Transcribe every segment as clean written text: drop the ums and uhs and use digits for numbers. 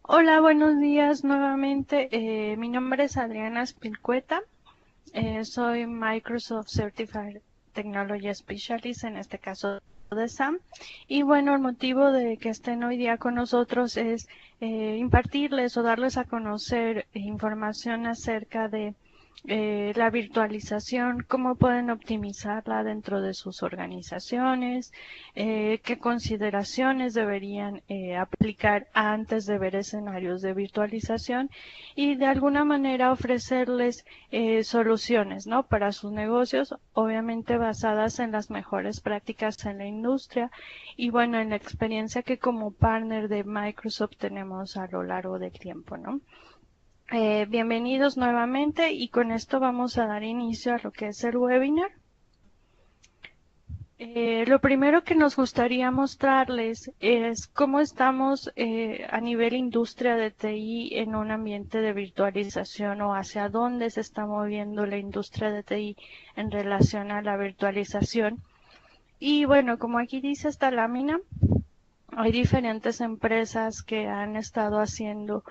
Hola, buenos días nuevamente. Mi nombre es Adriana Spilcueta. Soy Microsoft Certified Technology Specialist, en este caso de SAM. Y bueno, el motivo de que estén hoy día con nosotros es impartirles o darles a conocer información acerca de la virtualización, cómo pueden optimizarla dentro de sus organizaciones, qué consideraciones deberían aplicar antes de ver escenarios de virtualización y de alguna manera ofrecerles soluciones, ¿no? Para sus negocios, obviamente basadas en las mejores prácticas en la industria y bueno, en la experiencia que como partner de Microsoft tenemos a lo largo del tiempo, ¿no? Bienvenidos nuevamente y con esto vamos a dar inicio a lo que es el webinar. Lo primero que nos gustaría mostrarles es cómo estamos a nivel industria de TI en un ambiente de virtualización o hacia dónde se está moviendo la industria de TI en relación a la virtualización. Y bueno, como aquí dice esta lámina, hay diferentes empresas que han estado haciendo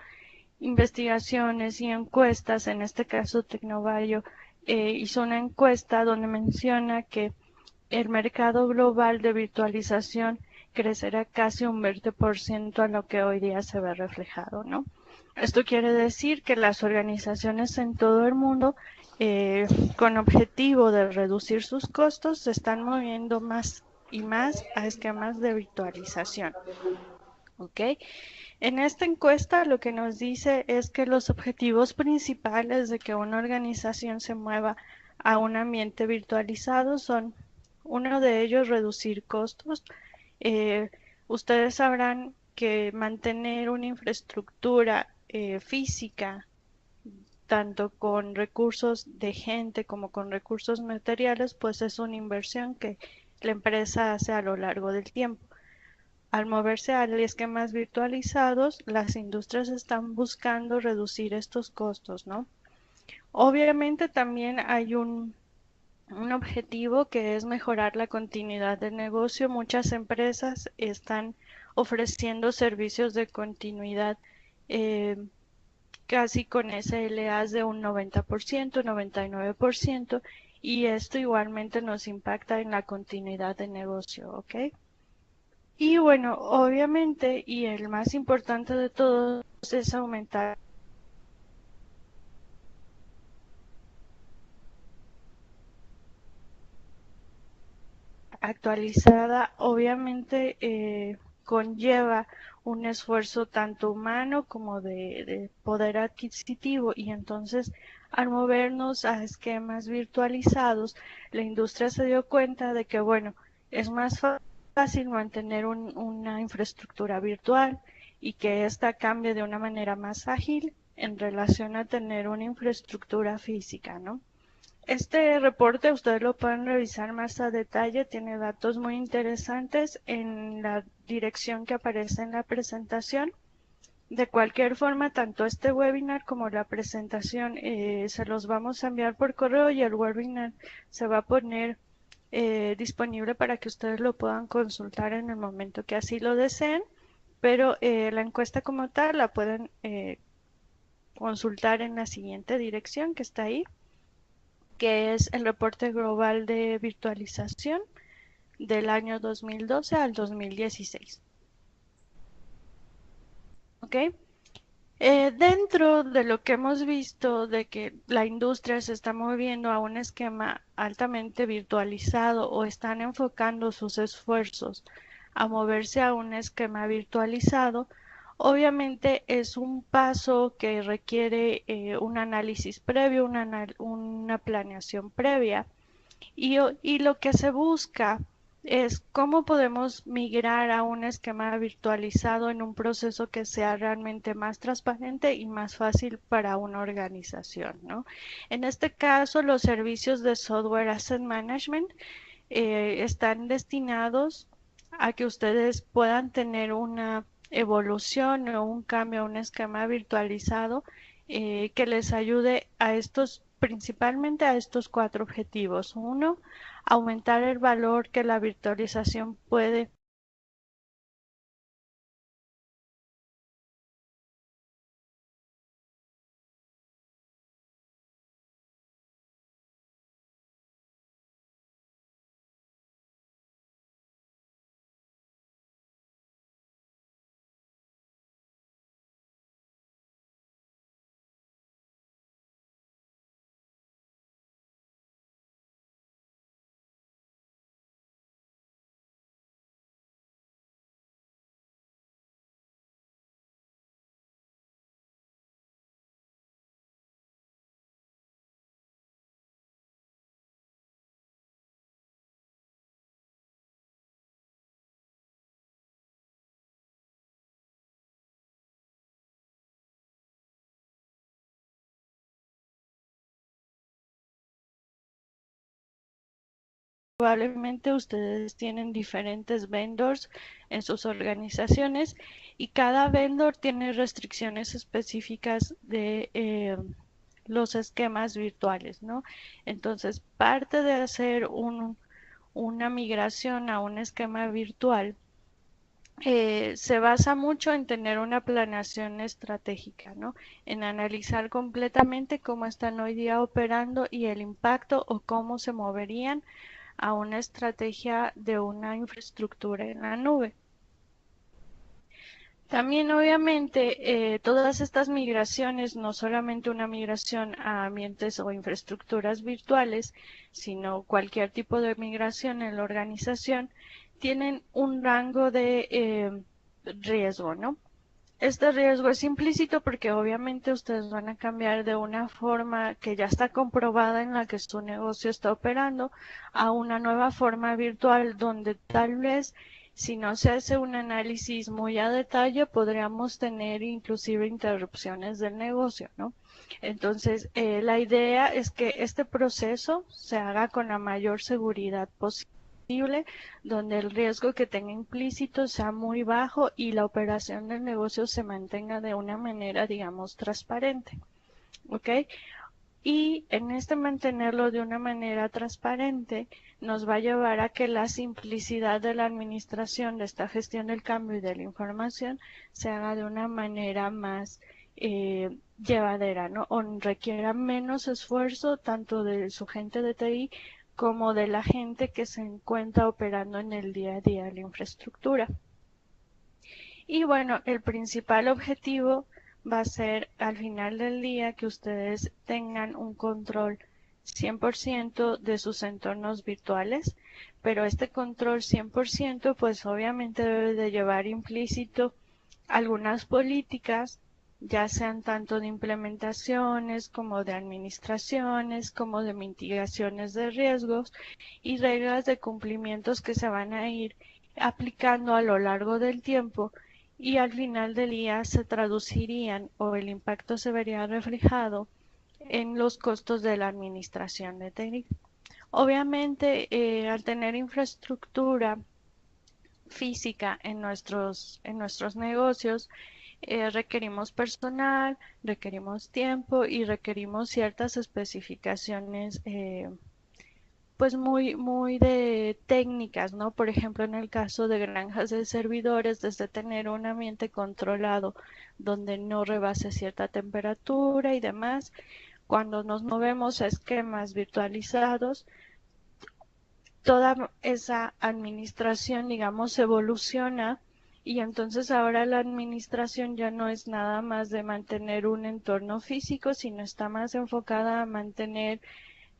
investigaciones y encuestas. En este caso Tecnovalio hizo una encuesta donde menciona que el mercado global de virtualización crecerá casi un 20% a lo que hoy día se ve reflejado, ¿no? Esto quiere decir que las organizaciones en todo el mundo, con objetivo de reducir sus costos, se están moviendo más y más a esquemas de virtualización. ¿Ok? En esta encuesta lo que nos dice es que los objetivos principales de que una organización se mueva a un ambiente virtualizado son, uno de ellos, reducir costos. Eh, Ustedes sabrán que mantener una infraestructura física, tanto con recursos de gente como con recursos materiales, pues es una inversión que la empresa hace a lo largo del tiempo. Al moverse a esquemas virtualizados, las industrias están buscando reducir estos costos, ¿no? Obviamente también hay un objetivo que es mejorar la continuidad del negocio. Muchas empresas están ofreciendo servicios de continuidad eh, casi con SLAs de un 90%, 99%, y esto igualmente nos impacta en la continuidad del negocio, ¿ok? Y bueno, obviamente, y el más importante de todos es aumentar actualizada, obviamente conlleva un esfuerzo tanto humano como de poder adquisitivo y entonces al movernos a esquemas virtualizados, la industria se dio cuenta de que bueno, es más fácil mantener una infraestructura virtual y que ésta cambie de una manera más ágil en relación a tener una infraestructura física, ¿no? Este reporte ustedes lo pueden revisar más a detalle, tiene datos muy interesantes en la dirección que aparece en la presentación. De cualquier forma, tanto este webinar como la presentación se los vamos a enviar por correo y el webinar se va a poner disponible para que ustedes lo puedan consultar en el momento que así lo deseen, pero la encuesta como tal la pueden consultar en la siguiente dirección que está ahí, que es el reporte global de virtualización del año 2012 al 2016. ¿Ok? Dentro de lo que hemos visto de que la industria se está moviendo a un esquema altamente virtualizado o están enfocando sus esfuerzos a moverse a un esquema virtualizado, obviamente es un paso que requiere un análisis previo, una planeación previa y lo que se busca es cómo podemos migrar a un esquema virtualizado en un proceso que sea realmente más transparente y más fácil para una organización, ¿no? En este caso, los servicios de Software Asset Management están destinados a que ustedes puedan tener una evolución o un cambio a un esquema virtualizado que les ayude a estos principalmente a estos cuatro objetivos. Uno, aumentar el valor que la virtualización puede Probablemente ustedes tienen diferentes vendors en sus organizaciones y cada vendor tiene restricciones específicas de los esquemas virtuales, ¿no? Entonces, parte de hacer una migración a un esquema virtual se basa mucho en tener una planeación estratégica, ¿no? En analizar completamente cómo están hoy día operando y el impacto o cómo se moverían a una estrategia de una infraestructura en la nube. También obviamente todas estas migraciones, no solamente una migración a ambientes o infraestructuras virtuales, sino cualquier tipo de migración en la organización, tienen un rango de riesgo, ¿no? Este riesgo es implícito porque obviamente ustedes van a cambiar de una forma que ya está comprobada en la que su negocio está operando a una nueva forma virtual donde tal vez si no se hace un análisis muy a detalle podríamos tener inclusive interrupciones del negocio, ¿no? Entonces, la idea es que este proceso se haga con la mayor seguridad posible, donde el riesgo que tenga implícito sea muy bajo y la operación del negocio se mantenga de una manera, digamos, transparente. ¿Ok? Y en este mantenerlo de una manera transparente nos va a llevar a que la simplicidad de la administración de esta gestión del cambio y de la información se haga de una manera más llevadera, ¿no? O requiera menos esfuerzo tanto de su gente de TI como de la gente que se encuentra operando en el día a día de la infraestructura. Y bueno, el principal objetivo va a ser al final del día que ustedes tengan un control 100% de sus entornos virtuales, pero este control 100% pues obviamente debe de llevar implícito algunas políticas, ya sean tanto de implementaciones como de administraciones, como de mitigaciones de riesgos y reglas de cumplimientos que se van a ir aplicando a lo largo del tiempo y al final del día se traducirían o el impacto se vería reflejado en los costos de la administración de TI. Obviamente, al tener infraestructura física en nuestros negocios, requerimos personal, requerimos tiempo y requerimos ciertas especificaciones pues muy de técnicas, ¿no? Por ejemplo, en el caso de granjas de servidores, desde tener un ambiente controlado donde no rebase cierta temperatura y demás, cuando nos movemos a esquemas virtualizados, toda esa administración, digamos, evoluciona y entonces ahora la administración ya no es nada más de mantener un entorno físico, sino está más enfocada a mantener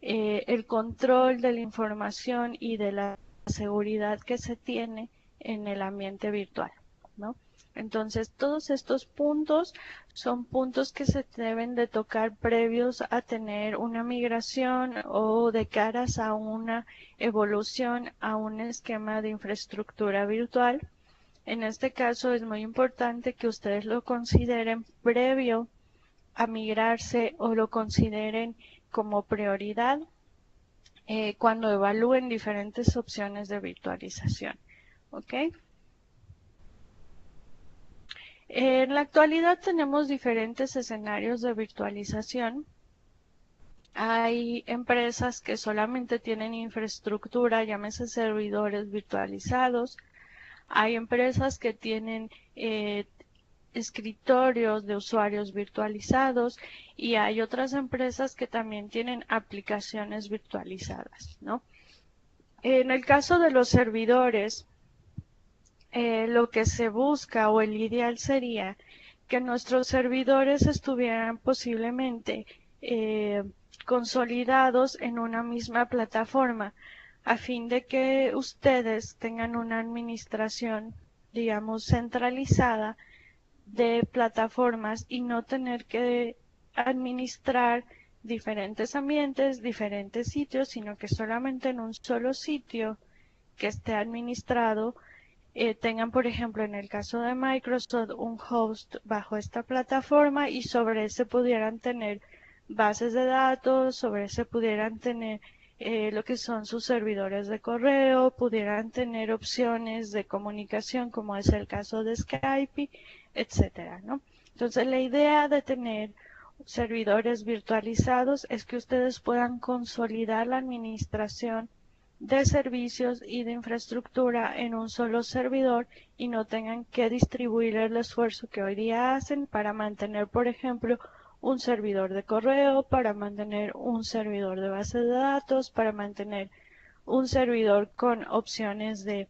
el control de la información y de la seguridad que se tiene en el ambiente virtual, ¿no? Entonces, todos estos puntos son puntos que se deben de tocar previos a tener una migración o de caras a una evolución a un esquema de infraestructura virtual. En este caso es muy importante que ustedes lo consideren previo a migrarse o lo consideren como prioridad cuando evalúen diferentes opciones de virtualización. ¿Ok? En la actualidad tenemos diferentes escenarios de virtualización Hay empresas que solamente tienen infraestructura, llámese servidores virtualizados. Hay empresas que tienen escritorios de usuarios virtualizados y hay otras empresas que también tienen aplicaciones virtualizadas, ¿no? En el caso de los servidores, lo que se busca o el ideal sería que nuestros servidores estuvieran posiblemente consolidados en una misma plataforma a fin de que ustedes tengan una administración, digamos, centralizada de plataformas y no tener que administrar diferentes ambientes, diferentes sitios, sino que solamente en un solo sitio que esté administrado tengan, por ejemplo, en el caso de Microsoft, un host bajo esta plataforma y sobre ese pudieran tener bases de datos, sobre ese pudieran tener lo que son sus servidores de correo, pudieran tener opciones de comunicación como es el caso de Skype, etcétera, ¿no? Entonces la idea de tener servidores virtualizados es que ustedes puedan consolidar la administración de servicios y de infraestructura en un solo servidor y no tengan que distribuir el esfuerzo que hoy día hacen para mantener, por ejemplo, un servidor de correo, para mantener un servidor de base de datos, para mantener un servidor con opciones de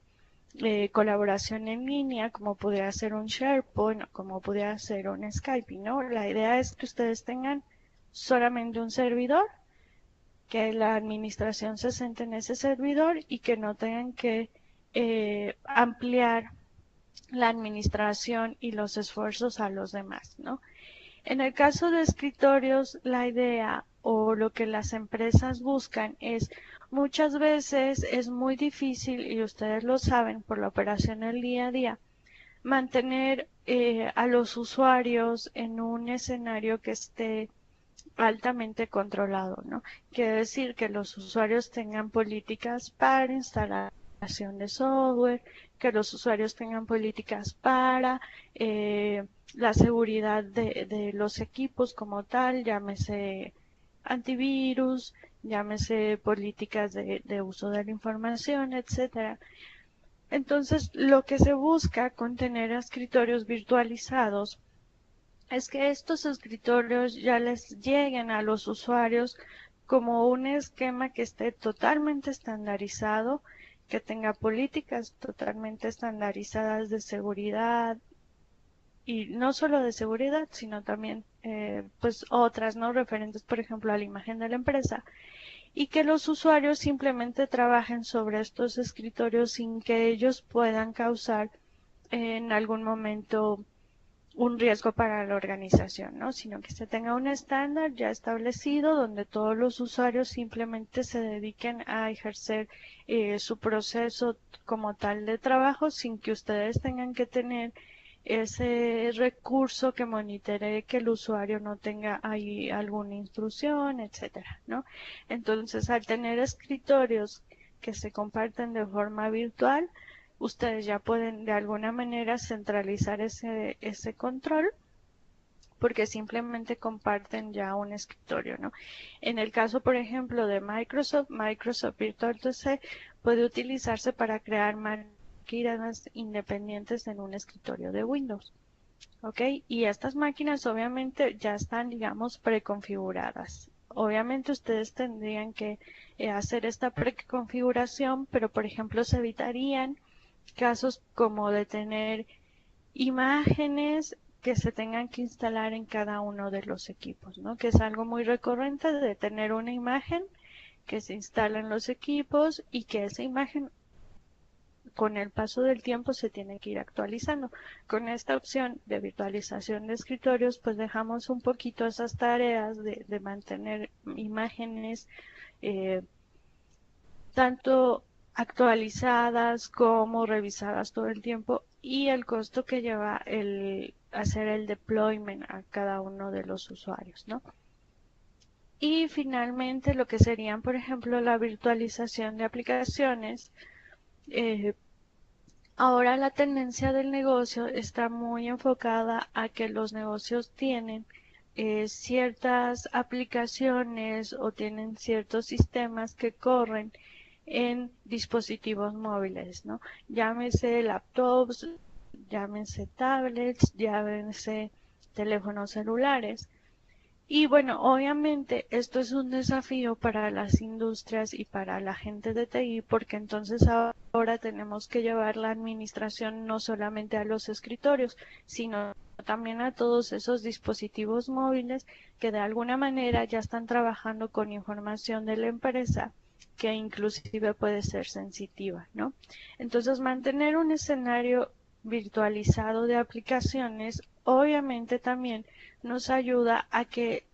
colaboración en línea, como pudiera ser un SharePoint, como pudiera ser un Skype, ¿no? La idea es que ustedes tengan solamente un servidor, que la administración se centre en ese servidor y que no tengan que ampliar la administración y los esfuerzos a los demás, ¿no? En el caso de escritorios, la idea o lo que las empresas buscan es muchas veces es muy difícil, y ustedes lo saben por la operación del día a día, mantener a los usuarios en un escenario que esté altamente controlado, ¿no? Quiere decir que los usuarios tengan políticas para instalación de software, que los usuarios tengan políticas para la seguridad de los equipos como tal, llámese antivirus, llámese políticas de uso de la información, etcétera. Entonces, lo que se busca con tener escritorios virtualizados es que estos escritorios ya les lleguen a los usuarios como un esquema que esté totalmente estandarizado, que tenga políticas totalmente estandarizadas de seguridad y no solo de seguridad, sino también pues otras, ¿no? Referentes, por ejemplo, a la imagen de la empresa y que los usuarios simplemente trabajen sobre estos escritorios sin que ellos puedan causar en algún momento un riesgo para la organización, ¿no? Sino que se tenga un estándar ya establecido donde todos los usuarios simplemente se dediquen a ejercer su proceso como tal de trabajo sin que ustedes tengan que tener ese recurso que monitoree que el usuario no tenga ahí alguna intrusión, etcétera, ¿no? Entonces, al tener escritorios que se comparten de forma virtual, ustedes ya pueden de alguna manera centralizar ese control porque simplemente comparten ya un escritorio, ¿no? En el caso, por ejemplo, de Microsoft, Microsoft Virtual DC puede utilizarse para crear máquinas independientes en un escritorio de Windows, ¿ok? Y estas máquinas obviamente ya están, digamos, preconfiguradas. Obviamente ustedes tendrían que hacer esta preconfiguración, pero por ejemplo se evitarían casos como de tener imágenes que se tengan que instalar en cada uno de los equipos, ¿no? Que es algo muy recurrente de tener una imagen que se instala en los equipos y que esa imagen con el paso del tiempo se tiene que ir actualizando. Con esta opción de virtualización de escritorios, pues dejamos un poquito esas tareas de mantener imágenes eh, tanto actualizadas como revisadas todo el tiempo y el costo que lleva el hacer el deployment a cada uno de los usuarios, ¿no? Y finalmente lo que serían, por ejemplo, la virtualización de aplicaciones. eh, Ahora la tendencia del negocio está muy enfocada a que los negocios tienen ciertas aplicaciones o tienen ciertos sistemas que corren en dispositivos móviles, ¿no? Llámese laptops, llámense tablets, llámense teléfonos celulares. Y bueno, obviamente esto es un desafío para las industrias y para la gente de TI porque entonces ahora tenemos que llevar la administración no solamente a los escritorios, sino también a todos esos dispositivos móviles que de alguna manera ya están trabajando con información de la empresa que inclusive puede ser sensitiva, ¿no? Entonces, mantener un escenario virtualizado de aplicaciones obviamente también nos ayuda a que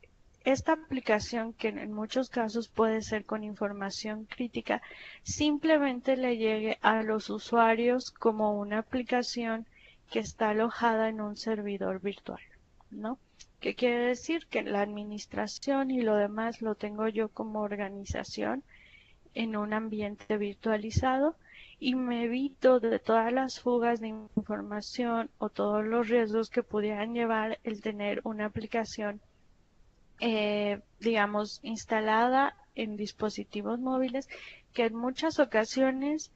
esta aplicación, que en muchos casos puede ser con información crítica, simplemente le llegue a los usuarios como una aplicación que está alojada en un servidor virtual, ¿no? ¿Qué quiere decir? Que la administración y lo demás lo tengo yo como organización en un ambiente virtualizado y me evito de todas las fugas de información o todos los riesgos que pudieran llevar el tener una aplicación, digamos, instalada en dispositivos móviles que en muchas ocasiones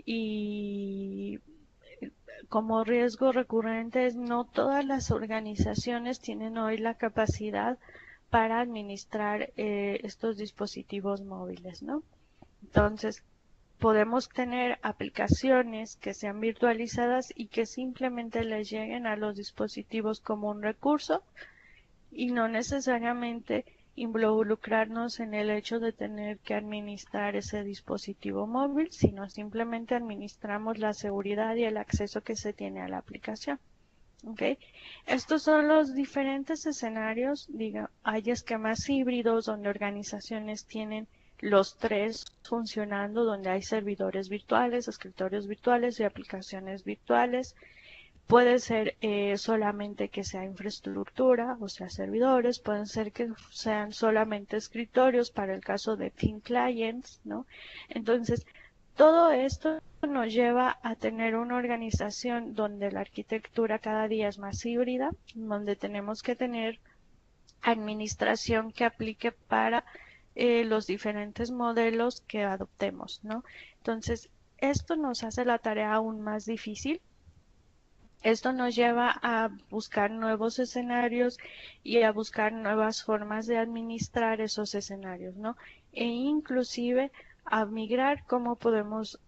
y como riesgo recurrente no todas las organizaciones tienen hoy la capacidad para administrar estos dispositivos móviles, ¿no? Entonces, podemos tener aplicaciones que sean virtualizadas y que simplemente les lleguen a los dispositivos como un recurso y no necesariamente involucrarnos en el hecho de tener que administrar ese dispositivo móvil, sino simplemente administramos la seguridad y el acceso que se tiene a la aplicación. ¿Okay? Estos son los diferentes escenarios. Hay esquemas híbridos donde organizaciones tienen los tres funcionando, donde hay servidores virtuales, escritorios virtuales y aplicaciones virtuales. Puede ser solamente que sea infraestructura, o sea, servidores, pueden ser que sean solamente escritorios para el caso de Thin Clients, ¿no? Entonces, todo esto nos lleva a tener una organización donde la arquitectura cada día es más híbrida, donde tenemos que tener administración que aplique para los diferentes modelos que adoptemos, ¿no? Entonces, esto nos hace la tarea aún más difícil. Esto nos lleva a buscar nuevos escenarios y a buscar nuevas formas de administrar esos escenarios, ¿no? E inclusive a migrar cómo podemos,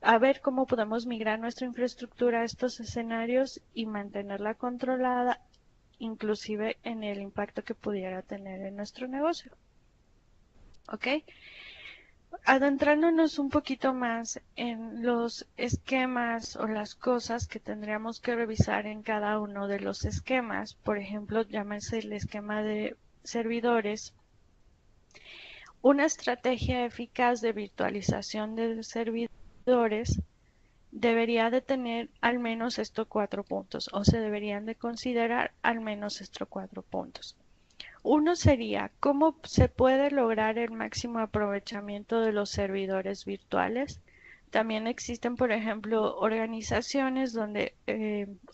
a ver cómo podemos migrar nuestra infraestructura a estos escenarios y mantenerla controlada, inclusive en el impacto que pudiera tener en nuestro negocio. ¿Ok? Adentrándonos un poquito más en los esquemas o las cosas que tendríamos que revisar en cada uno de los esquemas, por ejemplo, llámese el esquema de servidores, una estrategia eficaz de virtualización de servidores debería de tener al menos estos 4 puntos, o se deberían de considerar al menos estos 4 puntos. Uno sería, ¿cómo se puede lograr el máximo aprovechamiento de los servidores virtuales? También existen, por ejemplo, organizaciones donde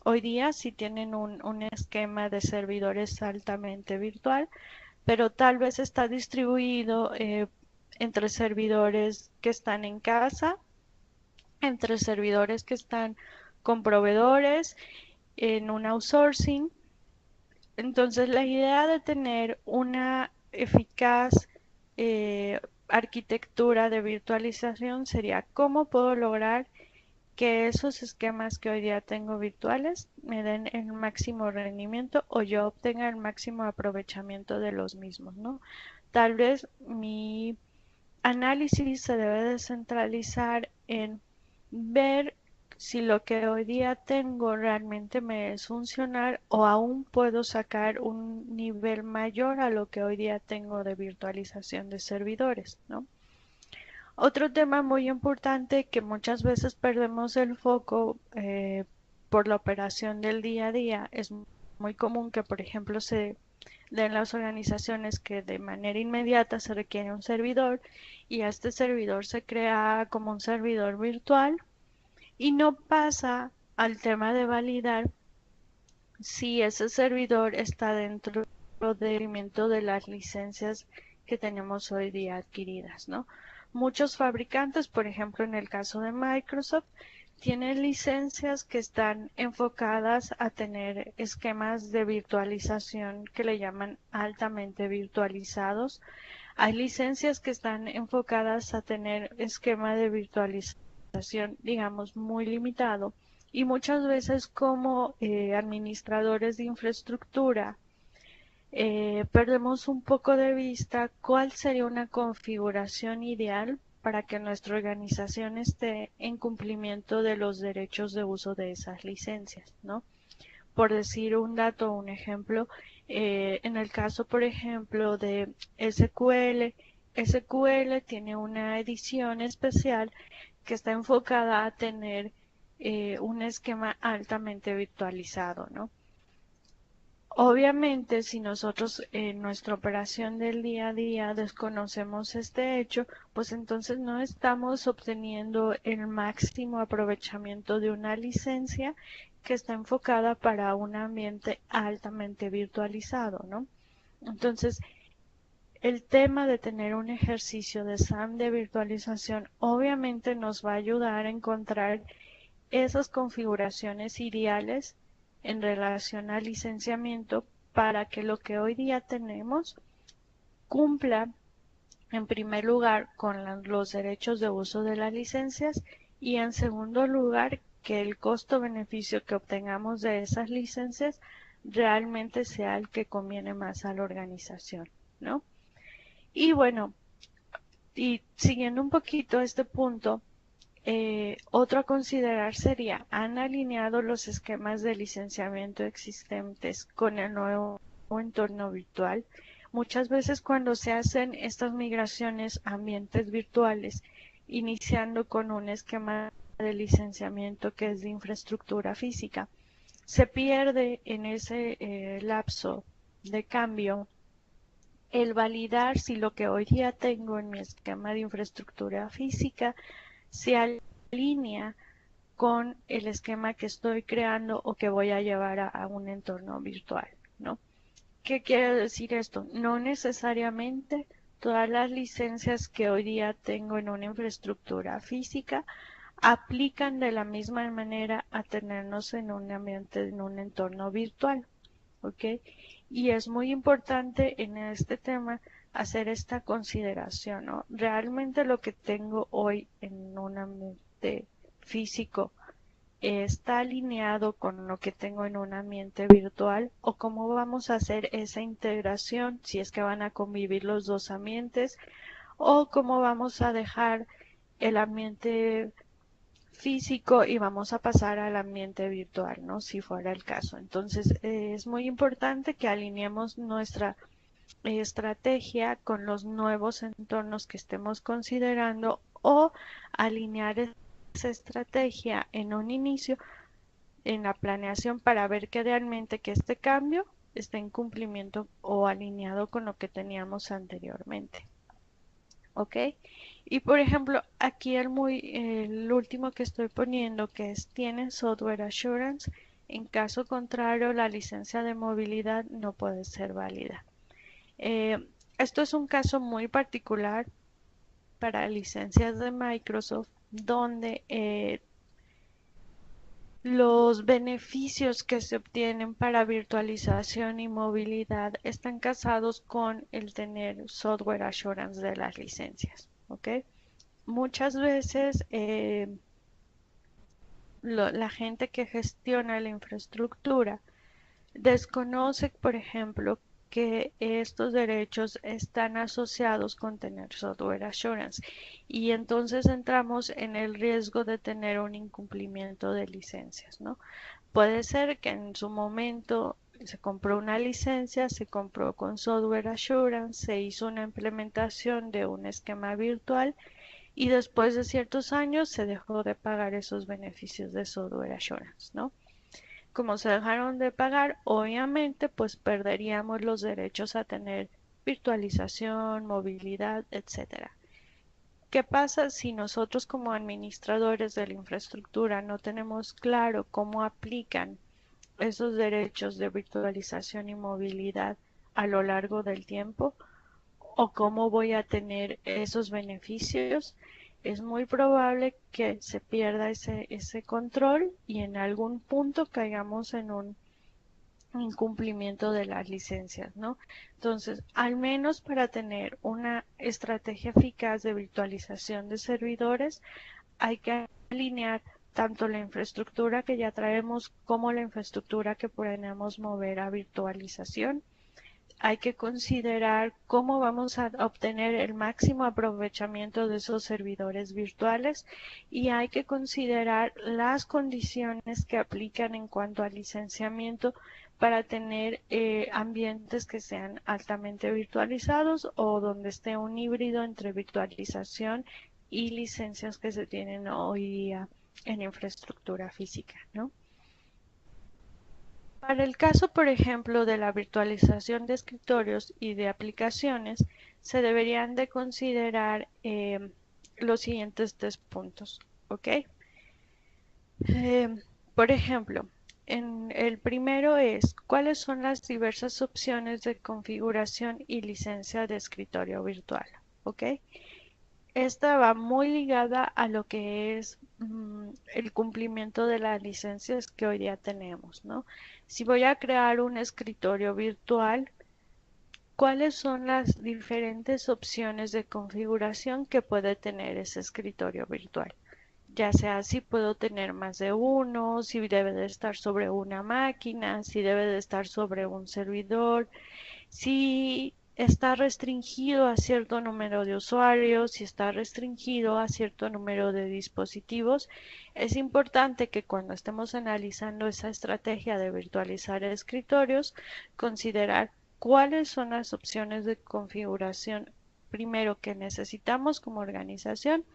hoy día sí tienen un esquema de servidores altamente virtual, pero tal vez está distribuido entre servidores que están en casa, entre servidores que están con proveedores, en un outsourcing. Entonces, la idea de tener una eficaz arquitectura de virtualización sería cómo puedo lograr que esos esquemas que hoy día tengo virtuales me den el máximo rendimiento o yo obtenga el máximo aprovechamiento de los mismos, ¿no? Tal vez mi análisis se debe de centralizar en ver si lo que hoy día tengo realmente me es funcional o aún puedo sacar un nivel mayor a lo que hoy día tengo de virtualización de servidores, ¿no? Otro tema muy importante que muchas veces perdemos el foco por la operación del día a día, es muy común que, por ejemplo, se den las organizaciones que de manera inmediata se requiere un servidor y a este servidor se crea como un servidor virtual y no pasa al tema de validar si ese servidor está dentro del requerimiento de las licencias que tenemos hoy día adquiridas, ¿no? Muchos fabricantes, por ejemplo, en el caso de Microsoft, tienen licencias que están enfocadas a tener esquemas de virtualización que le llaman altamente virtualizados. Hay licencias que están enfocadas a tener esquema de virtualización, digamos, muy limitado. Y muchas veces como administradores de infraestructura perdemos un poco de vista cuál sería una configuración ideal para que nuestra organización esté en cumplimiento de los derechos de uso de esas licencias, ¿no? Por decir un dato, un ejemplo, en el caso, por ejemplo, de SQL, SQL tiene una edición especial que está enfocada a tener un esquema altamente virtualizado, ¿no? Obviamente, si nosotros en nuestra operación del día a día desconocemos este hecho, pues entonces no estamos obteniendo el máximo aprovechamiento de una licencia que está enfocada para un ambiente altamente virtualizado, ¿no? Entonces, el tema de tener un ejercicio de SAM de virtualización obviamente nos va a ayudar a encontrar esas configuraciones ideales en relación al licenciamiento para que lo que hoy día tenemos cumpla en primer lugar con los derechos de uso de las licencias y en segundo lugar que el costo-beneficio que obtengamos de esas licencias realmente sea el que conviene más a la organización, ¿no? Y bueno, y siguiendo un poquito este punto, otro a considerar sería, ¿han alineado los esquemas de licenciamiento existentes con el nuevo entorno virtual? Muchas veces cuando se hacen estas migraciones a ambientes virtuales, iniciando con un esquema de licenciamiento que es de infraestructura física, se pierde en ese lapso de cambio el validar si lo que hoy día tengo en mi esquema de infraestructura física se alinea con el esquema que estoy creando o que voy a llevar a un entorno virtual, ¿no? ¿Qué quiere decir esto? No necesariamente todas las licencias que hoy día tengo en una infraestructura física aplican de la misma manera a tenernos en un ambiente, en un entorno virtual, ¿ok? Y es muy importante en este tema hacer esta consideración, ¿no? Realmente lo que tengo hoy en un ambiente físico está alineado con lo que tengo en un ambiente virtual o cómo vamos a hacer esa integración si es que van a convivir los dos ambientes o cómo vamos a dejar el ambiente físico y vamos a pasar al ambiente virtual, ¿no? Si fuera el caso. Entonces, es muy importante que alineemos nuestra estrategia con los nuevos entornos que estemos considerando o alinear esa estrategia en un inicio en la planeación para ver que realmente que este cambio esté en cumplimiento o alineado con lo que teníamos anteriormente. ¿Ok? Y por ejemplo, aquí el último que estoy poniendo que es tiene software assurance. En caso contrario, la licencia de movilidad no puede ser válida. Eh, Esto es un caso muy particular para licencias de Microsoft donde los beneficios que se obtienen para virtualización y movilidad están casados con el tener software assurance de las licencias, ¿ok? Muchas veces la gente que gestiona la infraestructura desconoce, por ejemplo, que estos derechos están asociados con tener software assurance y entonces entramos en el riesgo de tener un incumplimiento de licencias, ¿no? Puede ser que en su momento se compró una licencia, se compró con software assurance, se hizo una implementación de un esquema virtual y después de ciertos años se dejó de pagar esos beneficios de software assurance, ¿no? Como se dejaron de pagar, obviamente pues perderíamos los derechos a tener virtualización, movilidad, etcétera. ¿Qué pasa si nosotros como administradores de la infraestructura no tenemos claro cómo aplican esos derechos de virtualización y movilidad a lo largo del tiempo, o cómo voy a tener esos beneficios, es muy probable que se pierda ese control y en algún punto caigamos en un incumplimiento de las licencias, ¿no? Entonces, al menos para tener una estrategia eficaz de virtualización de servidores, hay que alinear tanto la infraestructura que ya traemos como la infraestructura que podemos mover a virtualización. Hay que considerar cómo vamos a obtener el máximo aprovechamiento de esos servidores virtuales y hay que considerar las condiciones que aplican en cuanto al licenciamiento para tener ambientes que sean altamente virtualizados o donde esté un híbrido entre virtualización y licencias que se tienen hoy día en infraestructura física, ¿no? Para el caso, por ejemplo, de la virtualización de escritorios y de aplicaciones, se deberían de considerar los siguientes tres puntos, ¿ok? Por ejemplo, el primero es cuáles son las diversas opciones de configuración y licencia de escritorio virtual, ¿ok? Esta va muy ligada a lo que es el cumplimiento de las licencias que hoy día tenemos, ¿no? Si voy a crear un escritorio virtual, ¿cuáles son las diferentes opciones de configuración que puede tener ese escritorio virtual? Ya sea si puedo tener más de uno, si debe de estar sobre una máquina, si debe de estar sobre un servidor, si está restringido a cierto número de usuarios, si está restringido a cierto número de dispositivos, es importante que cuando estemos analizando esa estrategia de virtualizar escritorios, considerar cuáles son las opciones de configuración, primero que necesitamos como organización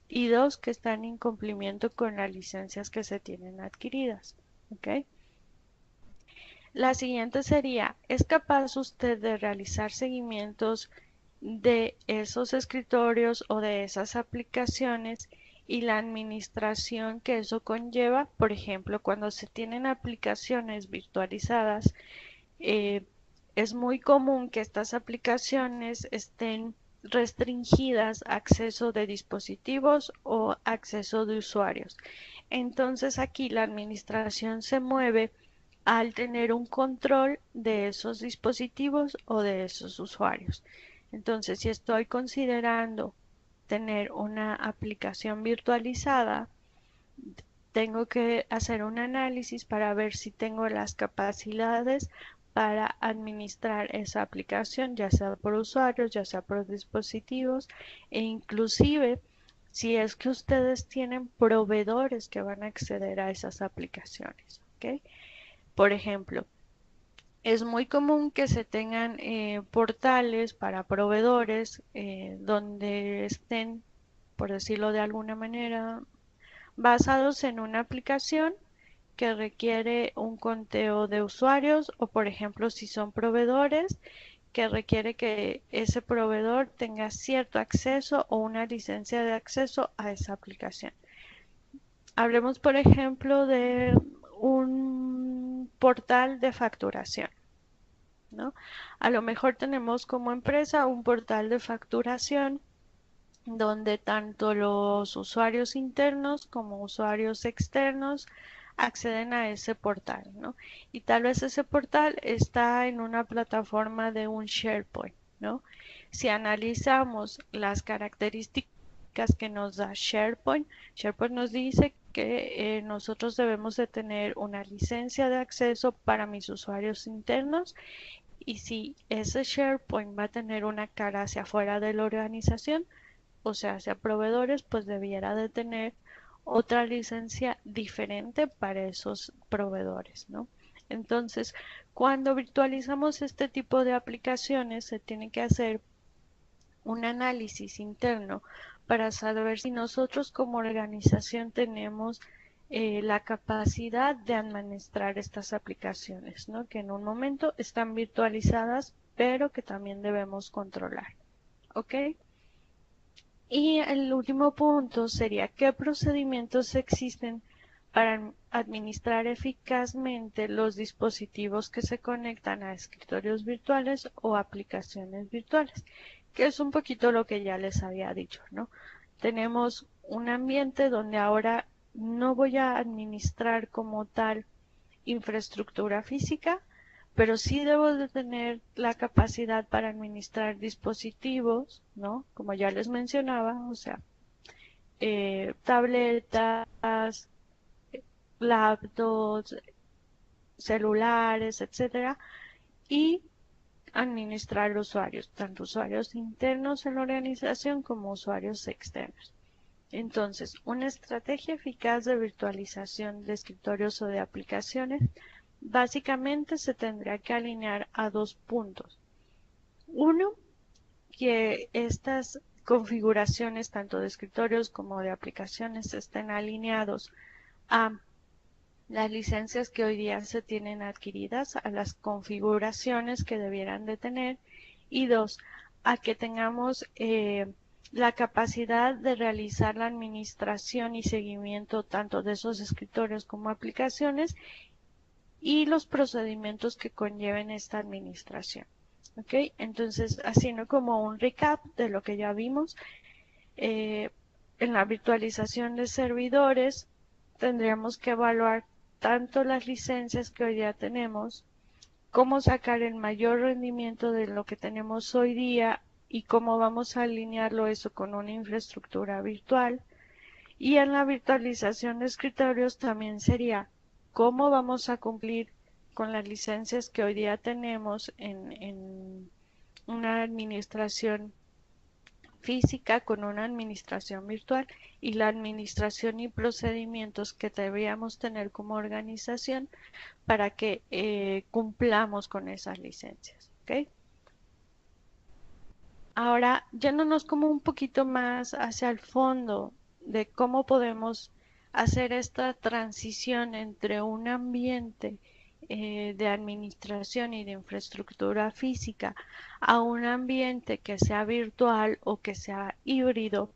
y dos que están en cumplimiento con las licencias que se tienen adquiridas. ¿Ok? La siguiente sería, ¿es capaz usted de realizar seguimientos de esos escritorios o de esas aplicaciones y la administración que eso conlleva? Por ejemplo, cuando se tienen aplicaciones virtualizadas, eh, es muy común que estas aplicaciones estén restringidas a acceso de dispositivos o acceso de usuarios. Entonces aquí la administración se mueve al tener un control de esos dispositivos o de esos usuarios. Entonces, si estoy considerando tener una aplicación virtualizada, tengo que hacer un análisis para ver si tengo las capacidades para administrar esa aplicación, ya sea por usuarios, ya sea por dispositivos, e inclusive si es que ustedes tienen proveedores que van a acceder a esas aplicaciones, ¿ok? Por ejemplo, es muy común que se tengan portales para proveedores donde estén, por decirlo de alguna manera, basados en una aplicación que requiere un conteo de usuarios o, por ejemplo, si son proveedores que requiere que ese proveedor tenga cierto acceso o una licencia de acceso a esa aplicación. Hablemos, por ejemplo, de un portal de facturación, ¿no? A lo mejor tenemos como empresa un portal de facturación donde tanto los usuarios internos como usuarios externos acceden a ese portal, ¿no? Y tal vez ese portal está en una plataforma de un SharePoint, ¿no? Si analizamos las características que nos da SharePoint, SharePoint nos dice que nosotros debemos de tener una licencia de acceso para mis usuarios internos y si ese SharePoint va a tener una cara hacia afuera de la organización, o sea, hacia proveedores, pues debiera de tener otra licencia diferente para esos proveedores, ¿no? Entonces, cuando virtualizamos este tipo de aplicaciones, se tiene que hacer un análisis interno para saber si nosotros como organización tenemos la capacidad de administrar estas aplicaciones, ¿no? Que en un momento están virtualizadas, pero que también debemos controlar. ¿Ok? Y el último punto sería qué procedimientos existen para administrar eficazmente los dispositivos que se conectan a escritorios virtuales o aplicaciones virtuales, que es un poquito lo que ya les había dicho, ¿no? Tenemos un ambiente donde ahora no voy a administrar como tal infraestructura física, pero sí debo de tener la capacidad para administrar dispositivos, ¿no? Como ya les mencionaba, o sea, tabletas, laptops, celulares, etcétera, y administrar usuarios, tanto usuarios internos en la organización como usuarios externos. Entonces, una estrategia eficaz de virtualización de escritorios o de aplicaciones básicamente se tendrá que alinear a dos puntos. Uno, que estas configuraciones tanto de escritorios como de aplicaciones estén alineados a las licencias que hoy día se tienen adquiridas, a las configuraciones que debieran de tener, y dos, a que tengamos la capacidad de realizar la administración y seguimiento tanto de esos escritorios como aplicaciones y los procedimientos que conlleven esta administración. ¿Ok? Entonces, haciendo como un recap de lo que ya vimos, en la virtualización de servidores tendríamos que evaluar tanto las licencias que hoy día tenemos, cómo sacar el mayor rendimiento de lo que tenemos hoy día y cómo vamos a alinearlo eso con una infraestructura virtual. Y en la virtualización de escritorios también sería cómo vamos a cumplir con las licencias que hoy día tenemos en una administración física con una administración virtual y la administración y procedimientos que deberíamos tener como organización para que cumplamos con esas licencias. ¿Okay? Ahora, yéndonos como un poquito más hacia el fondo de cómo podemos hacer esta transición entre un ambiente de administración y de infraestructura física a un ambiente que sea virtual o que sea híbrido,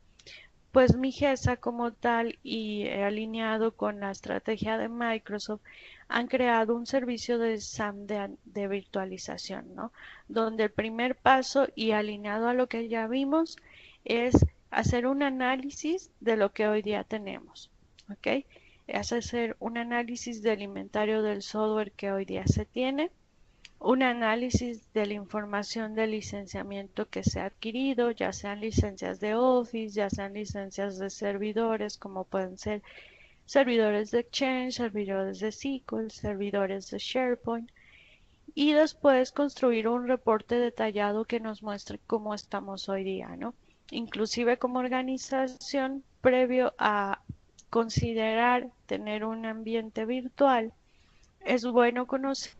pues Migesa como tal y alineado con la estrategia de Microsoft han creado un servicio de SAM de virtualización, ¿no? Donde el primer paso y alineado a lo que ya vimos es hacer un análisis de lo que hoy día tenemos, ¿ok? Es hacer un análisis del inventario del software que hoy día se tiene, un análisis de la información de licenciamiento que se ha adquirido, ya sean licencias de Office, ya sean licencias de servidores, como pueden ser servidores de Exchange, servidores de SQL, servidores de SharePoint, y después construir un reporte detallado que nos muestre cómo estamos hoy día, ¿no? Inclusive como organización, previo a considerar tener un ambiente virtual, es bueno conocer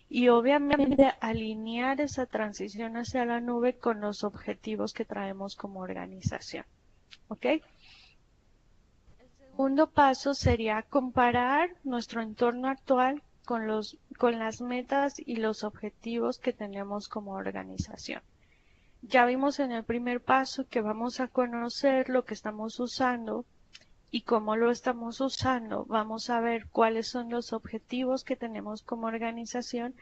y obviamente alinear esa transición hacia la nube con los objetivos que traemos como organización. ¿Ok? El segundo paso sería comparar nuestro entorno actual con las metas y los objetivos que tenemos como organización. Ya vimos en el primer paso que vamos a conocer lo que estamos usando y cómo lo estamos usando. Vamos a ver cuáles son los objetivos que tenemos como organización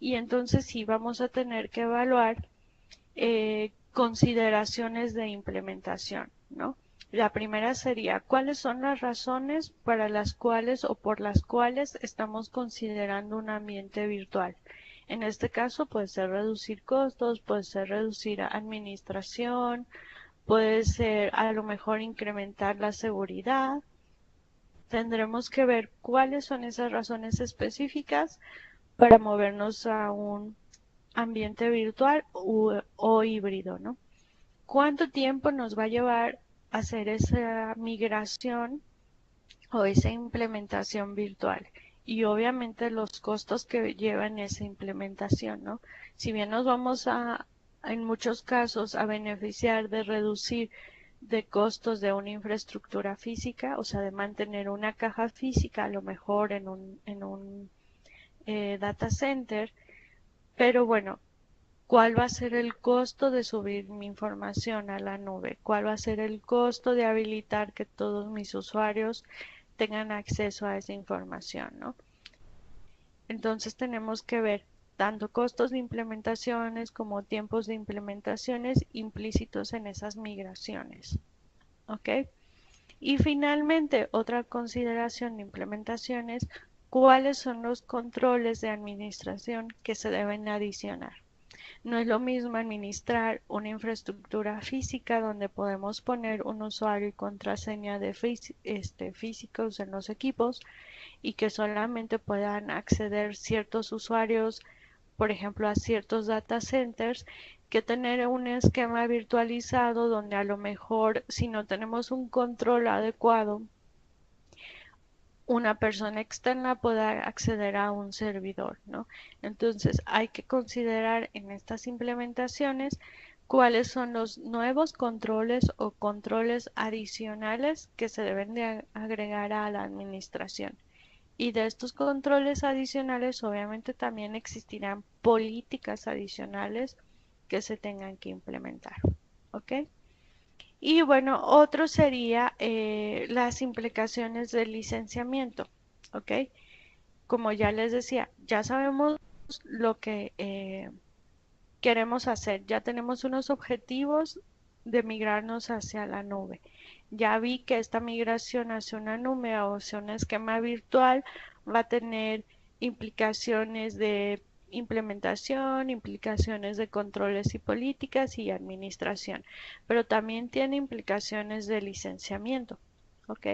y entonces sí vamos a tener que evaluar consideraciones de implementación, ¿no? La primera sería, ¿cuáles son las razones para las cuales o por las cuales estamos considerando un ambiente virtual? En este caso puede ser reducir costos, puede ser reducir administración, puede ser a lo mejor incrementar la seguridad. Tendremos que ver cuáles son esas razones específicas para movernos a un ambiente virtual o híbrido, ¿no? ¿Cuánto tiempo nos va a llevar hacer esa migración o esa implementación virtual? Y obviamente los costos que llevan esa implementación, ¿no? Si bien nos vamos en muchos casos, a beneficiar de reducir de costos de una infraestructura física, o sea, de mantener una caja física, a lo mejor en un data center, pero bueno, ¿Cuál va a ser el costo de subir mi información a la nube? ¿Cuál va a ser el costo de habilitar que todos mis usuarios tengan acceso a esa información, ¿no? Entonces tenemos que ver tanto costos de implementaciones como tiempos de implementaciones implícitos en esas migraciones. ¿Ok? Y finalmente, otra consideración de implementaciones, ¿cuáles son los controles de administración que se deben adicionar? No es lo mismo administrar una infraestructura física donde podemos poner un usuario y contraseña de físicos en los equipos y que solamente puedan acceder ciertos usuarios, por ejemplo, a ciertos data centers, que tener un esquema virtualizado donde a lo mejor si no tenemos un control adecuado, una persona externa pueda acceder a un servidor, ¿no? Entonces hay que considerar en estas implementaciones cuáles son los nuevos controles o controles adicionales que se deben de agregar a la administración. Y de estos controles adicionales, obviamente también existirán políticas adicionales que se tengan que implementar. ¿Ok? Y bueno, otro sería las implicaciones del licenciamiento. ¿Ok? Como ya les decía, ya sabemos lo que queremos hacer. Ya tenemos unos objetivos de migrarnos hacia la nube. Ya vi que esta migración hacia una nube o hacia un esquema virtual va a tener implicaciones de implementación, implicaciones de controles y políticas y administración, pero también tiene implicaciones de licenciamiento. ¿Ok?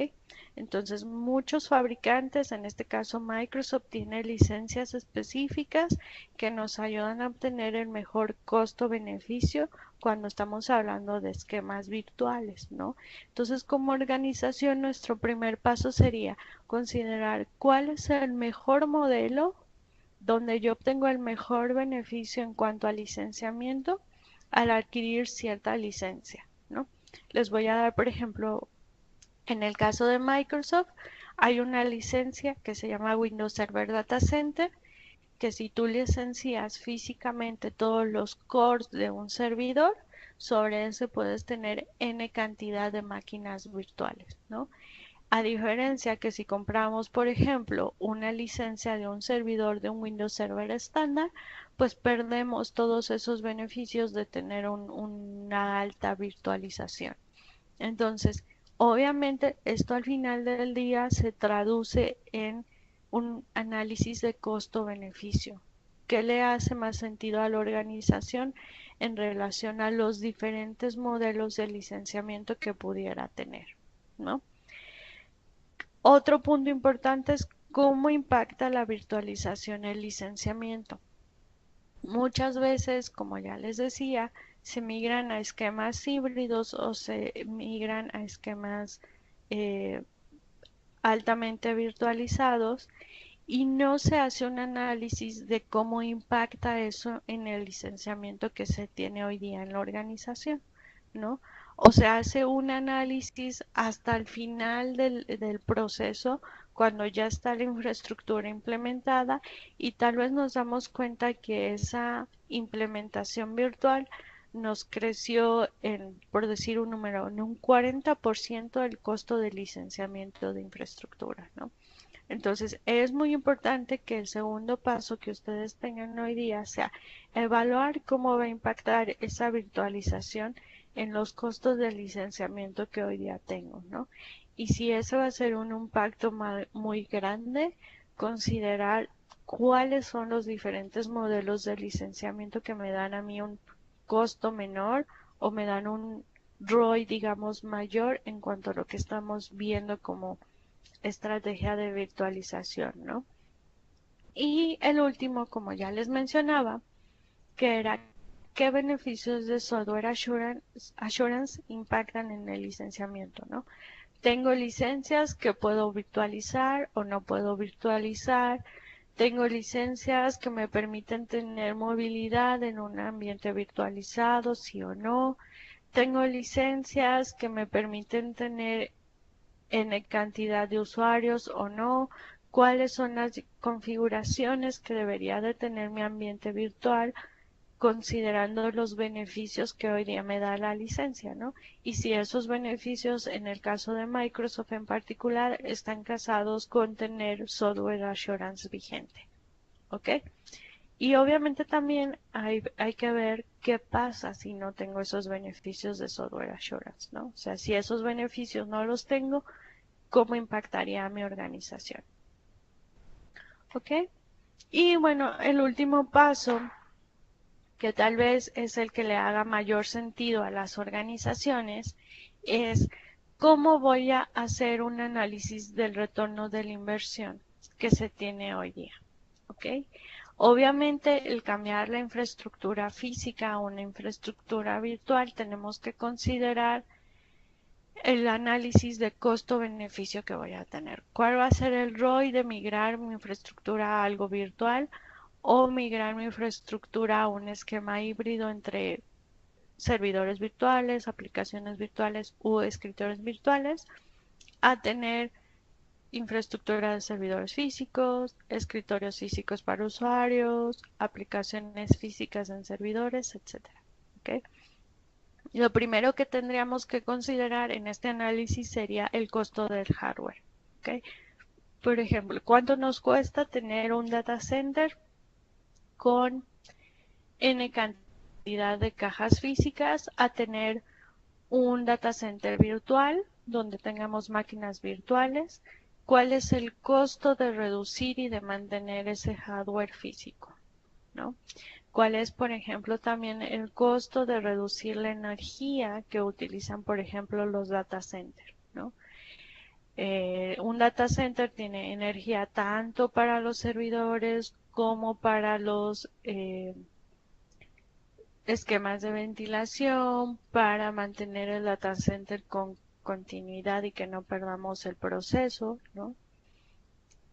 Entonces, muchos fabricantes, en este caso Microsoft, tiene licencias específicas que nos ayudan a obtener el mejor costo-beneficio cuando estamos hablando de esquemas virtuales, ¿no? Entonces, como organización, nuestro primer paso sería considerar cuál es el mejor modelo donde yo obtengo el mejor beneficio en cuanto a licenciamiento al adquirir cierta licencia, ¿no? Les voy a dar, por ejemplo, en el caso de Microsoft, hay una licencia que se llama Windows Server Data Center, que si tú licencias físicamente todos los cores de un servidor, sobre ese puedes tener N cantidad de máquinas virtuales, ¿no? A diferencia que si compramos, por ejemplo, una licencia de un servidor de un Windows Server estándar, pues perdemos todos esos beneficios de tener una alta virtualización. Entonces, obviamente, esto al final del día se traduce en un análisis de costo-beneficio. ¿Qué le hace más sentido a la organización en relación a los diferentes modelos de licenciamiento que pudiera tener, ¿no? Otro punto importante es cómo impacta la virtualización el licenciamiento. Muchas veces, como ya les decía, se migran a esquemas híbridos o se migran a esquemas eh, altamente virtualizados y no se hace un análisis de cómo impacta eso en el licenciamiento que se tiene hoy día en la organización, ¿no? O se hace un análisis hasta el final del proceso, cuando ya está la infraestructura implementada y tal vez nos damos cuenta que esa implementación virtual nos creció en, por decir un número, en un 40% el costo de licenciamiento de infraestructura, ¿no? Entonces, es muy importante que el segundo paso que ustedes tengan hoy día sea evaluar cómo va a impactar esa virtualización en los costos de licenciamiento que hoy día tengo, ¿no? Y si eso va a ser un impacto muy grande, considerar cuáles son los diferentes modelos de licenciamiento que me dan a mí un costo menor o me dan un ROI, digamos, mayor en cuanto a lo que estamos viendo como estrategia de virtualización, ¿no? Y el último, como ya les mencionaba, que era qué beneficios de software assurance impactan en el licenciamiento, ¿no? Tengo licencias que puedo virtualizar o no puedo virtualizar. Tengo licencias que me permiten tener movilidad en un ambiente virtualizado, sí o no. Tengo licencias que me permiten tener N cantidad de usuarios o no, cuáles son las configuraciones que debería de tener mi ambiente virtual considerando los beneficios que hoy día me da la licencia, ¿no? Y si esos beneficios, en el caso de Microsoft en particular, están casados con tener software assurance vigente, ¿ok? Y obviamente también hay que ver qué pasa si no tengo esos beneficios de software assurance, ¿no? O sea, si esos beneficios no los tengo, ¿cómo impactaría a mi organización? ¿Ok? Y bueno, el último paso, que tal vez es el que le haga mayor sentido a las organizaciones, es cómo voy a hacer un análisis del retorno de la inversión que se tiene hoy día. ¿Ok? Obviamente, el cambiar la infraestructura física a una infraestructura virtual, tenemos que considerar el análisis de costo-beneficio que voy a tener. ¿Cuál va a ser el ROI de migrar mi infraestructura a algo virtual o migrar mi infraestructura a un esquema híbrido entre servidores virtuales, aplicaciones virtuales u escritorios virtuales, a tener infraestructura de servidores físicos, escritorios físicos para usuarios, aplicaciones físicas en servidores, etcétera? ¿Okay? Lo primero que tendríamos que considerar en este análisis sería el costo del hardware. ¿Okay? Por ejemplo, ¿cuánto nos cuesta tener un data center con N cantidad de cajas físicas a tener un data center virtual donde tengamos máquinas virtuales? ¿Cuál es el costo de reducir y de mantener ese hardware físico? ¿No? ¿Cuál es, por ejemplo, también el costo de reducir la energía que utilizan, por ejemplo, los data centers? ¿No? Un data center tiene energía tanto para los servidores como para los esquemas de ventilación, para mantener el data center con continuidad y que no perdamos el proceso, ¿no?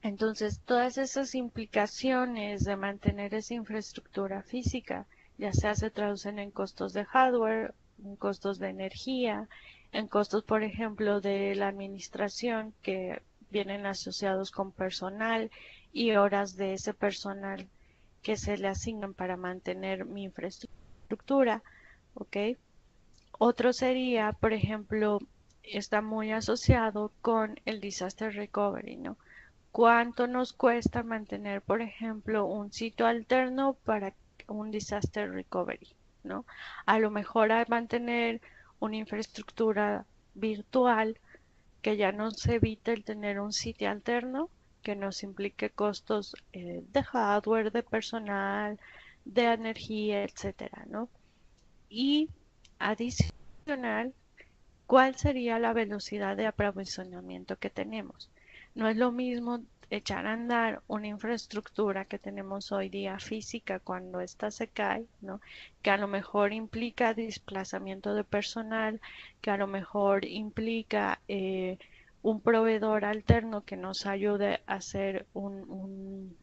Entonces, todas esas implicaciones de mantener esa infraestructura física, ya sea se traducen en costos de hardware, en costos de energía, en costos, por ejemplo, de la administración que vienen asociados con personal y horas de ese personal que se le asignan para mantener mi infraestructura, ¿ok? Otro sería, por ejemplo, está muy asociado con el disaster recovery, ¿no? ¿Cuánto nos cuesta mantener, por ejemplo, un sitio alterno para un disaster recovery, ¿no? A lo mejor al mantener una infraestructura virtual que ya nos evite el tener un sitio alterno que nos implique costos de hardware, de personal, de energía, etcétera, ¿no? Y adicional, ¿cuál sería la velocidad de aprovisionamiento que tenemos? No es lo mismo echar a andar una infraestructura que tenemos hoy día física cuando ésta se cae, ¿no? Que a lo mejor implica desplazamiento de personal, que a lo mejor implica un proveedor alterno que nos ayude a hacer un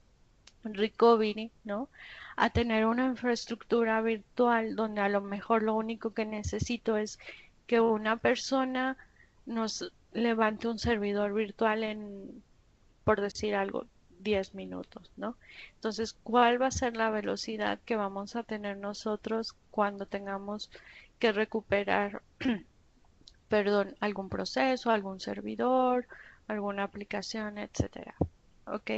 recovery, ¿no? A tener una infraestructura virtual donde a lo mejor lo único que necesito es que una persona nos levante un servidor virtual en, por decir algo, 10 minutos, ¿no? Entonces, ¿cuál va a ser la velocidad que vamos a tener nosotros cuando tengamos que recuperar, perdón, algún proceso, algún servidor, alguna aplicación, etcétera? ¿Ok?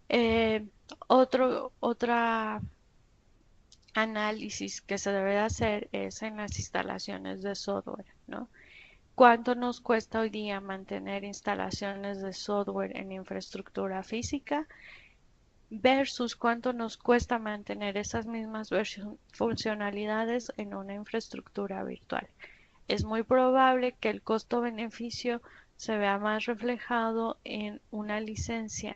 Eh, otra análisis que se debe de hacer es en las instalaciones de software, ¿no? ¿Cuánto nos cuesta hoy día mantener instalaciones de software en infraestructura física versus cuánto nos cuesta mantener esas mismas funcionalidades en una infraestructura virtual? Es muy probable que el costo-beneficio se vea más reflejado en una licencia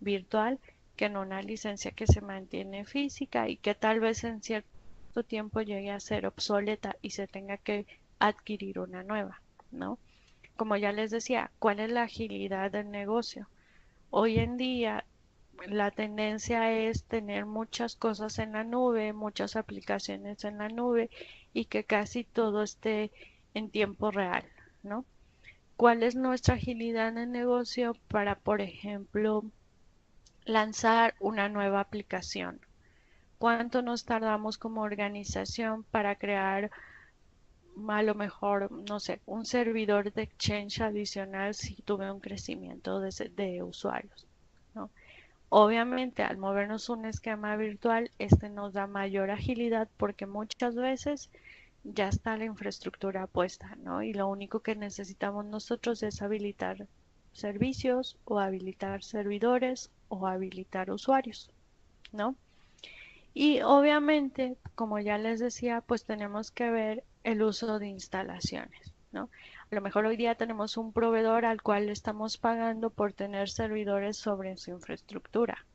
virtual que en una licencia que se mantiene física y que tal vez en cierto tiempo llegue a ser obsoleta y se tenga que adquirir una nueva, ¿no? Como ya les decía, ¿cuál es la agilidad del negocio? Hoy en día la tendencia es tener muchas cosas en la nube, muchas aplicaciones en la nube y que casi todo esté en tiempo real, ¿no? ¿Cuál es nuestra agilidad en el negocio para, por ejemplo, lanzar una nueva aplicación? ¿Cuánto nos tardamos como organización para crear a lo mejor, no sé, un servidor de Exchange adicional si tuve un crecimiento de usuarios, ¿no? Obviamente, al movernos un esquema virtual, este nos da mayor agilidad porque muchas veces ya está la infraestructura puesta, ¿no? Y lo único que necesitamos nosotros es habilitar servicios o habilitar servidores o habilitar usuarios, ¿no? Y obviamente, como ya les decía, pues tenemos que ver el uso de instalaciones, ¿no? A lo mejor hoy día tenemos un proveedor al cual le estamos pagando por tener servidores sobre su infraestructura.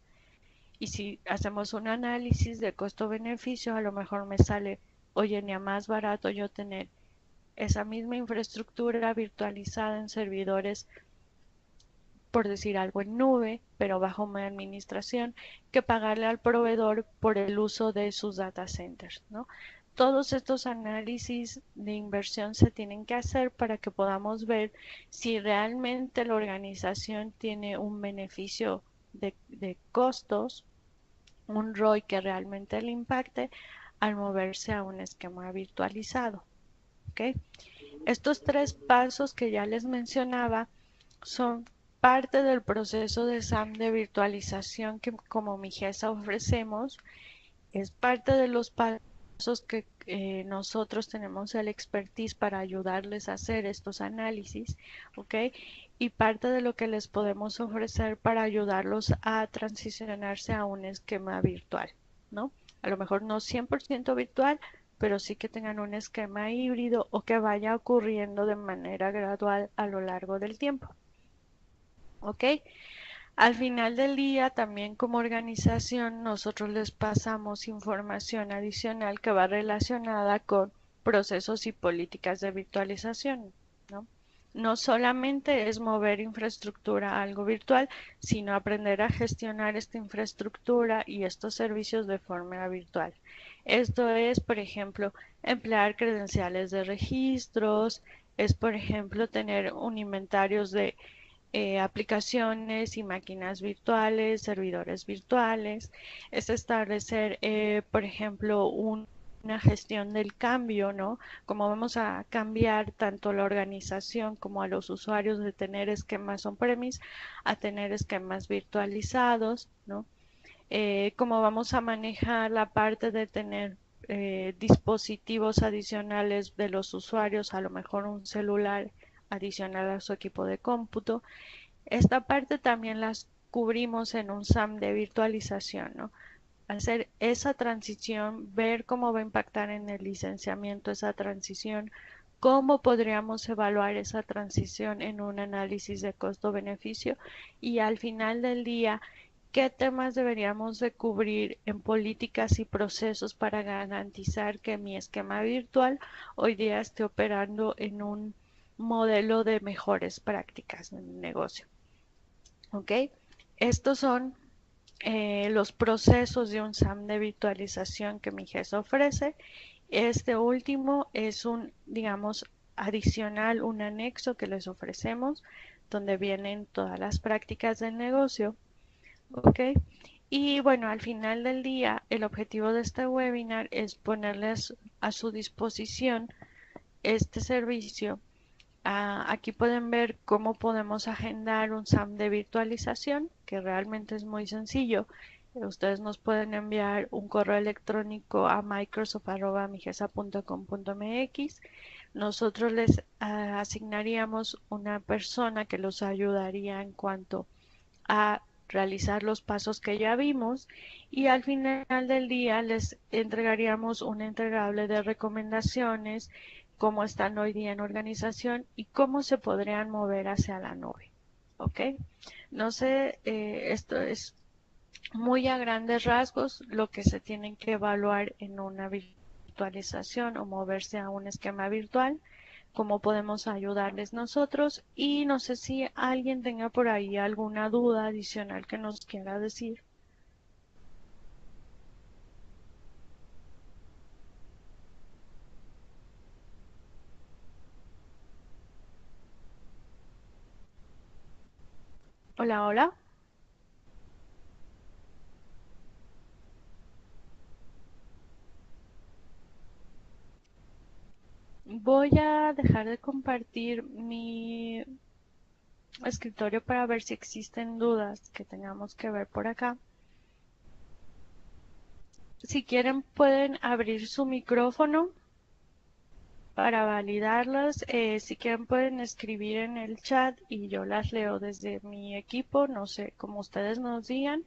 Y si hacemos un análisis de costo-beneficio, a lo mejor me sale, oye, ni a más barato yo tener esa misma infraestructura virtualizada en servidores, por decir algo, en nube, pero bajo mi administración, que pagarle al proveedor por el uso de sus data centers, ¿no? Todos estos análisis de inversión se tienen que hacer para que podamos ver si realmente la organización tiene un beneficio de costos, un ROI que realmente le impacte al moverse a un esquema virtualizado. ¿Ok? Estos tres pasos que ya les mencionaba son parte del proceso de SAM de virtualización que como Migesa ofrecemos. Es parte de los pasos que nosotros tenemos el expertise para ayudarles a hacer estos análisis, ¿ok? Y parte de lo que les podemos ofrecer para ayudarlos a transicionarse a un esquema virtual, ¿no? A lo mejor no 100% virtual, pero sí que tengan un esquema híbrido o que vaya ocurriendo de manera gradual a lo largo del tiempo, ¿ok? Al final del día, también como organización, nosotros les pasamos información adicional que va relacionada con procesos y políticas de virtualización, ¿no? No solamente es mover infraestructura a algo virtual, sino aprender a gestionar esta infraestructura y estos servicios de forma virtual. Esto es, por ejemplo, emplear credenciales de registros, es, por ejemplo, tener un inventario de aplicaciones y máquinas virtuales, servidores virtuales, es establecer, por ejemplo, una gestión del cambio, ¿no? Cómo vamos a cambiar tanto la organización como a los usuarios de tener esquemas on-premise a tener esquemas virtualizados, ¿no? Cómo vamos a manejar la parte de tener dispositivos adicionales de los usuarios, a lo mejor un celular adicional a su equipo de cómputo. Esta parte también las cubrimos en un SAM de virtualización, ¿no? Hacer esa transición, ver cómo va a impactar en el licenciamiento esa transición, cómo podríamos evaluar esa transición en un análisis de costo-beneficio y al final del día, qué temas deberíamos de cubrir en políticas y procesos para garantizar que mi esquema virtual hoy día esté operando en un modelo de mejores prácticas en el negocio. ¿Ok? Estos son los procesos de un SAM de virtualización que Migesa ofrece. Este último es un, digamos, adicional, un anexo que les ofrecemos, donde vienen todas las prácticas del negocio. ¿Ok? Y bueno, al final del día, el objetivo de este webinar es ponerles a su disposición este servicio. Aquí pueden ver cómo podemos agendar un SAM de virtualización, que realmente es muy sencillo. Ustedes nos pueden enviar un correo electrónico a microsoft.migesa.com.mx. Nosotros les asignaríamos una persona que los ayudaría en cuanto a realizar los pasos que ya vimos y al final del día les entregaríamos un entregable de recomendaciones, cómo están hoy día en organización y cómo se podrían mover hacia la nube. ¿Ok? No sé, esto es muy a grandes rasgos lo que se tienen que evaluar en una virtualización o moverse a un esquema virtual, cómo podemos ayudarles nosotros y no sé si alguien tenga por ahí alguna duda adicional que nos quiera decir. Hola, hola. Voy a dejar de compartir mi escritorio para ver si existen dudas que tengamos que ver por acá. Si quieren pueden abrir su micrófono para validarlas. Si quieren pueden escribir en el chat y yo las leo desde mi equipo, no sé, como ustedes nos digan.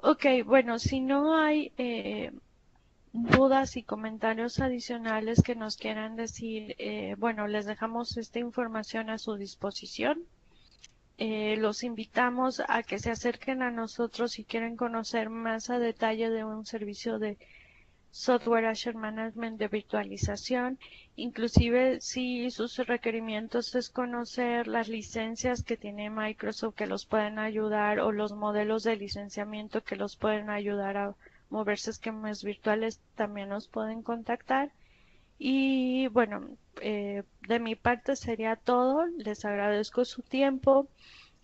Ok, bueno, si no hay dudas y comentarios adicionales que nos quieran decir, bueno, les dejamos esta información a su disposición. Los invitamos a que se acerquen a nosotros si quieren conocer más a detalle de un servicio de Software Asset Management de virtualización, inclusive si sus requerimientos es conocer las licencias que tiene Microsoft que los pueden ayudar o los modelos de licenciamiento que los pueden ayudar a moverse esquemas virtuales, también nos pueden contactar. Y bueno, de mi parte sería todo. Les agradezco su tiempo.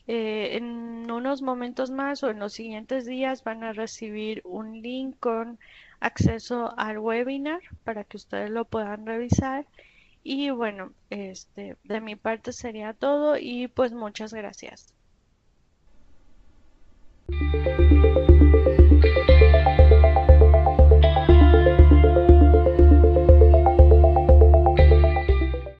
En unos momentos más o en los siguientes días van a recibir un link con acceso al webinar para que ustedes lo puedan revisar. Y bueno, de mi parte sería todo y pues muchas gracias.